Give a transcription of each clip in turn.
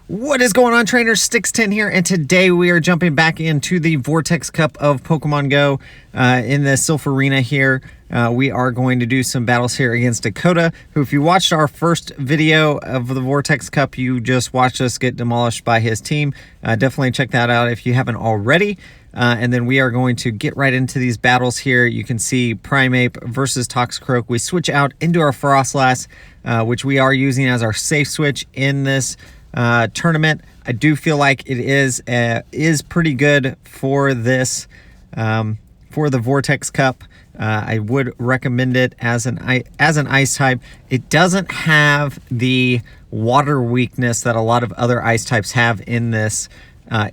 What is going on, trainers? Sticks10 here, and today we are jumping back into the Vortex Cup of Pokemon Go in the Silph Arena here. We are going to do some battles here against Dakota, who, if you watched our first video of the Vortex Cup, you just watched us get demolished by his team. Definitely check that out if you haven't already. And then we are going to get right into these battles here. You can see Primeape versus Toxicroak. We switch out into our Froslass, which we are using as our safe switch in this tournament. I do feel like it is pretty good for this for the Vortex Cup. I would recommend it as an ice type. It doesn't have the water weakness that a lot of other ice types have in this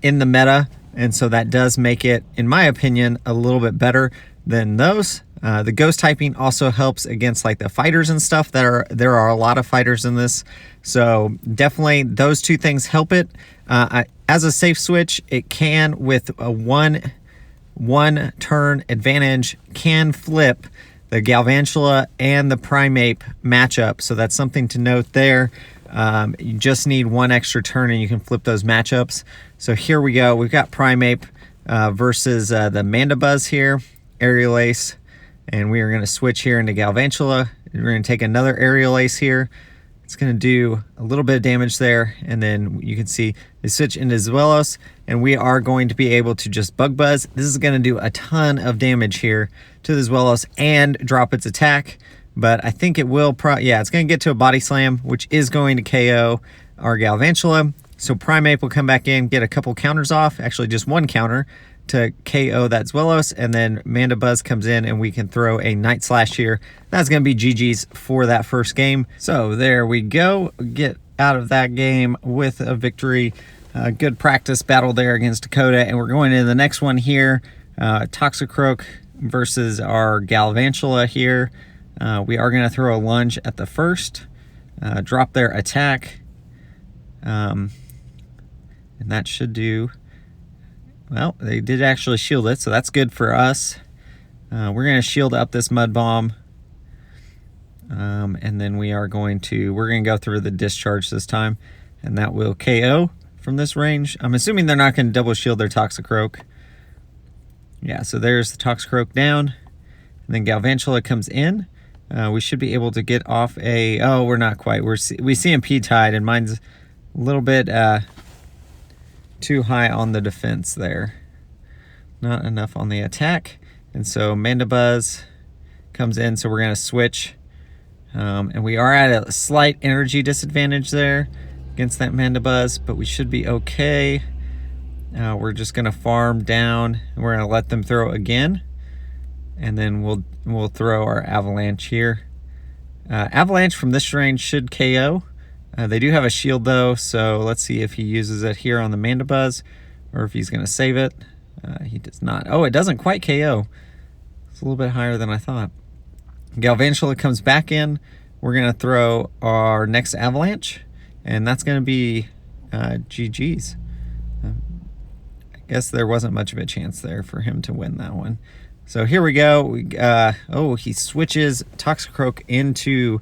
in the meta, and so that does make it, in my opinion, a little bit better than those. The ghost typing also helps against like the fighters and stuff. There are a lot of fighters in this, so definitely those two things help it. As a safe switch, it can, with a one turn advantage, can flip the Galvantula and the Primeape matchup, so that's something to note there. You just need one extra turn and you can flip those matchups. So here we go. We've got Primeape versus the Mandibuzz here, Aerial Ace. And we are going to switch here into Galvantula. We're going to take another Aerial Ace here. It's going to do a little bit of damage there. And then you can see they switch into Zwelos. And we are going to be able to just Bug Buzz. This is going to do a ton of damage here to the Zwelos and drop its attack. But I think it will, it's going to get to a Body Slam, which is going to KO our Galvantula. So Primeape will come back in, get a couple counters off. Actually, just one counter to KO that Zwelos, and then Mandibuzz comes in and we can throw a Night Slash here. That's going to be GG's for that first game. So there we go. Get out of that game with a victory. Good practice battle there against Dakota, and we're going into the next one here. Toxicroak versus our Galvantula here. We are going to throw a lunge at the first, drop their attack, and that should do... Well, they did actually shield it, so that's good for us. We're going to shield up this Mud Bomb. And then we're going to go through the discharge this time, and that will KO from this range. I'm assuming they're not going to double shield their Toxicroak. Yeah, so there's the Toxicroak down. And then Galvantula comes in. We should be able to get off a... Oh, we're not quite. We CMP tied, and mine's a little bit... too high on the defense there, not enough on the attack. And so Mandibuzz comes in, so we're going to switch, and we are at a slight energy disadvantage there against that Mandibuzz, but we should be okay. We're just going to farm down, and we're going to let them throw again, and then we'll throw our Avalanche here. Avalanche from this range should KO. They do have a shield though, so let's see if he uses it here on the Mandibuzz or if he's going to save it. He does not. Oh, it doesn't quite KO. It's a little bit higher than I thought. Galvantula comes back in. We're going to throw our next Avalanche, and that's going to be GG's. I guess there wasn't much of a chance there for him to win that one. So here we go. He switches Toxicroak into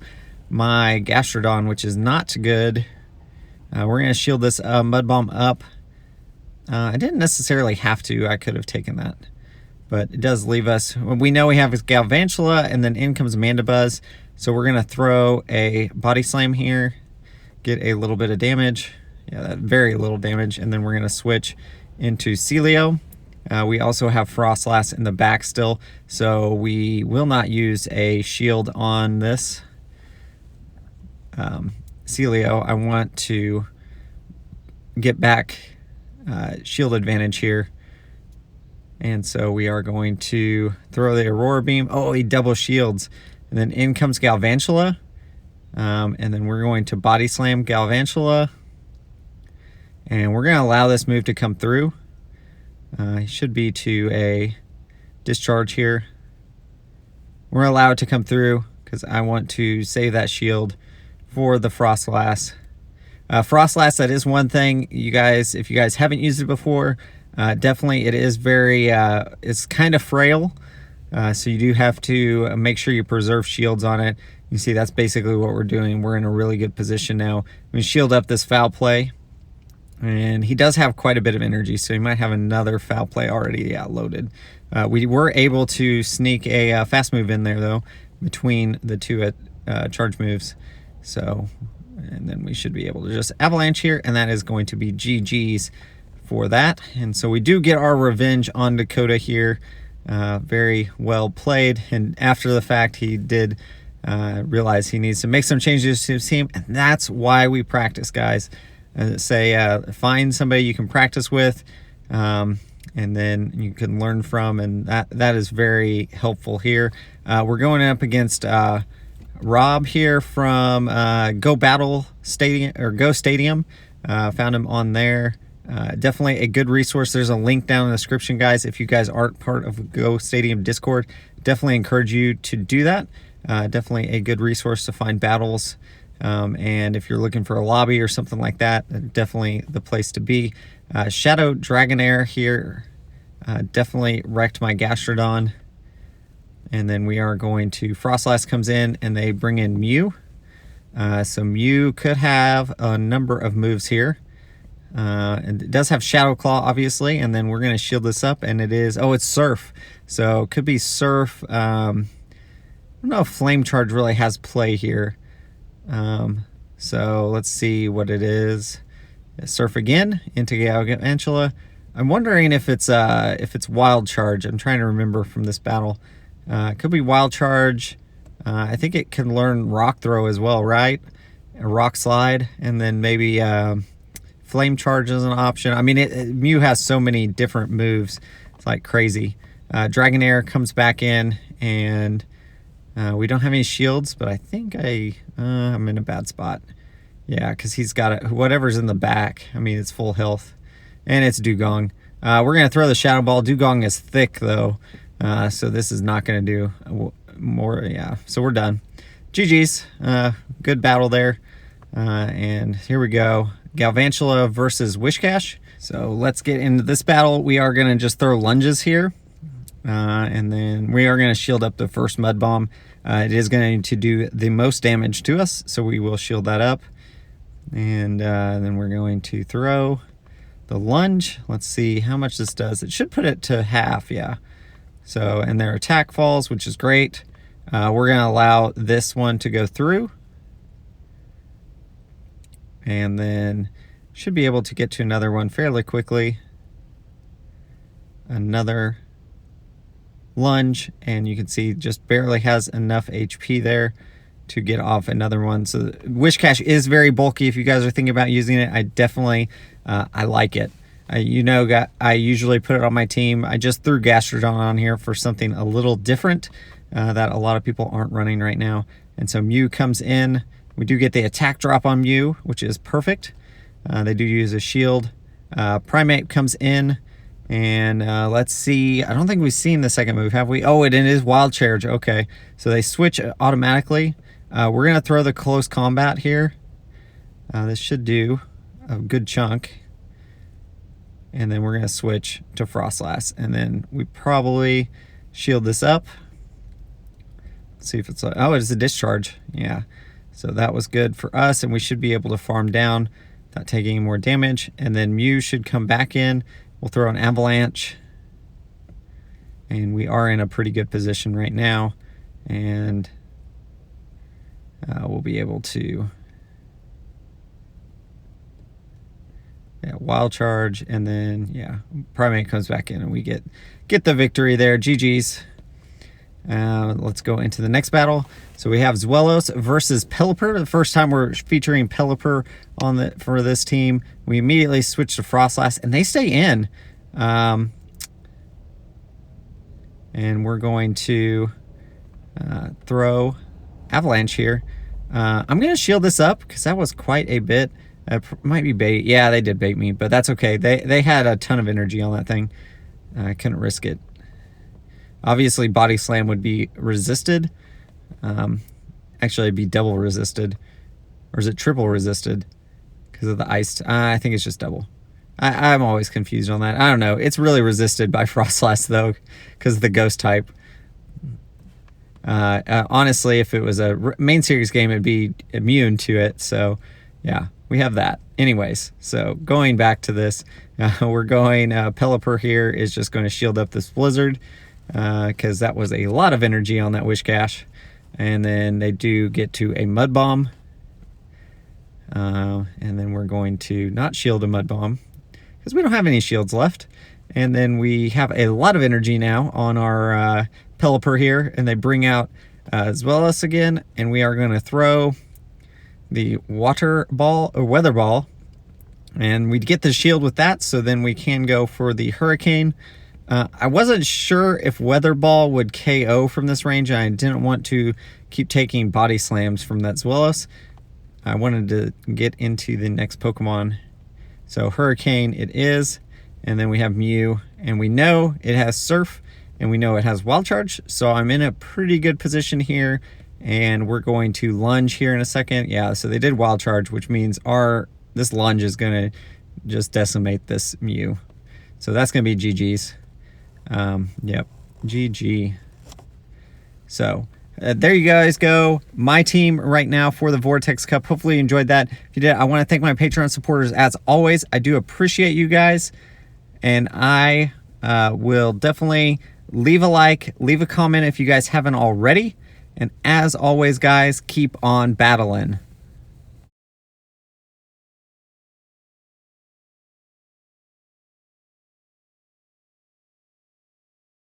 my Gastrodon, which is not good. We're going to shield this Mud Bomb up. I didn't necessarily have to. I could have taken that. But it does leave us... We know we have Galvantula, and then in comes Mandibuzz. So we're going to throw a Body Slam here. Get a little bit of damage. Yeah, that very little damage. And then we're going to switch into Celio. We also have Froslass in the back still. So we will not use a shield on this Celio. I want to get back shield advantage here, and so we are going to throw the Aurora Beam. Oh, he double shields, and then in comes Galvantula, and then we're going to Body Slam Galvantula, and we're going to allow this move to come through. It should be to a discharge here. We're going to allow it to come through because I want to save that shield for the Froslass. Froslass, that is one thing, you guys, if you guys haven't used it before, definitely it is very, it's kind of frail, so you do have to make sure you preserve shields on it. You see, that's basically what we're doing. We're in a really good position now. We shield up this foul play, And he does have quite a bit of energy, so he might have another foul play already loaded. We were able to sneak a fast move in there, though, between the two charge moves. So, and then we should be able to just avalanche here, and that is going to be GG's for that. And so we do get our revenge on Dakota here. Very well played. And after the fact, he did realize he needs to make some changes to his team, and that's why we practice, guys. Find somebody you can practice with, and then you can learn from, and that is very helpful here. We're going up against Rob here from Go Stadium. Found him on there. Definitely a good resource. There's a link down in the description, guys. If you guys aren't part of Go Stadium Discord, definitely encourage you to do that. Definitely a good resource to find battles. And if you're looking for a lobby or something like that, definitely the place to be. Shadow Dragonair here definitely wrecked my Gastrodon. And then we are going to Froslass comes in, and they bring in Mew. So Mew could have a number of moves here. And it does have Shadow Claw, obviously. And then we're going to shield this up, and it is, it's Silph. So it could be Silph. I don't know if Flame Charge really has play here. So let's see what it is. Silph again into Galvantula. I'm wondering if it's Wild Charge. I'm trying to remember from this battle. It could be Wild Charge. I think it can learn Rock Throw as well, right? A Rock Slide, and then maybe Flame Charge is an option. I mean, Mew has so many different moves. It's like crazy. Dragonair comes back in, and we don't have any shields, but I think I'm in a bad spot. Yeah, because he's got whatever's in the back. I mean, it's full health, and it's Dugong. We're going to throw the Shadow Ball. Dugong is thick, though, so this is not going to do more. Yeah, so we're done. GG's. Good battle there. And here we go. Galvantula versus Wishcash. So let's get into this battle. We are going to just throw lunges here. And then we are going to shield up the first Mud Bomb. It is going to do the most damage to us, so we will shield that up. And then we're going to throw the lunge. Let's see how much this does. It should put it to half, yeah. So, and their attack falls, which is great. We're going to allow this one to go through. And then should be able to get to another one fairly quickly. Another lunge, and you can see just barely has enough HP there to get off another one. So Wishcash is very bulky. If you guys are thinking about using it, I definitely I like it. I usually put it on my team. I just threw Gastrodon on here for something a little different that a lot of people aren't running right now. And so Mew comes in. We do get the attack drop on Mew, which is perfect. They do use a shield. Primate comes in. And let's see. I don't think we've seen the second move, have we? Oh, it is Wild Charge. Okay. So they switch automatically. We're going to throw the close combat here. This should do a good chunk. And then we're going to switch to Froslass. And then we probably shield this up. Let's see if it's it is a discharge. Yeah. So that was good for us. And we should be able to farm down without taking any more damage. And then Mew should come back in. We'll throw an avalanche, and we are in a pretty good position right now, and we'll be able to wild charge, and then Primate comes back in, and we get the victory there. GG's. Let's go into the next battle. So we have Zwelos versus Pelipper. The first time we're featuring Pelipper for this team. We immediately switch to Froslass, and they stay in. And we're going to throw Avalanche here. I'm going to shield this up because that was quite a bit. Might be bait. Yeah, they did bait me, but that's okay. They had a ton of energy on that thing. I couldn't risk it. Obviously, Body Slam would be resisted. Actually, it'd be double resisted. Or is it triple resisted? Because of the iced. I think it's just double. I'm always confused on that. I don't know. It's really resisted by Froslass, though, because of the ghost type. Honestly, if it was a main series game, it'd be immune to it. So, yeah. we have that. Anyways, so going back to this, we're going, Pelipper here is just going to shield up this Blizzard, because that was a lot of energy on that Wish Cache. And then they do get to a Mud Bomb. And then we're going to not shield a Mud Bomb, because we don't have any shields left. And then we have a lot of energy now on our Pelipper here, and they bring out Vortex again, and we are going to throw the Water Ball or Weather Ball, and we get the shield with that, so then we can go for the Hurricane. I wasn't sure if Weather Ball would KO from this range. I didn't want to keep taking body slams from that Zwillos. I wanted to get into the next Pokemon. So Hurricane it is, and then we have Mew, and we know it has Surf, and we know it has Wild Charge, so I'm in a pretty good position here, and we're going to lunge here in a second. Yeah, so they did Wild Charge, which means this lunge is going to just decimate this Mew. So that's going to be GG's. Yep, GG. So there you guys go. My team right now for the Vortex Cup. Hopefully you enjoyed that. If you did, I want to thank my Patreon supporters as always. I do appreciate you guys, and I will definitely leave a like, leave a comment if you guys haven't already. And as always, guys, keep on battling.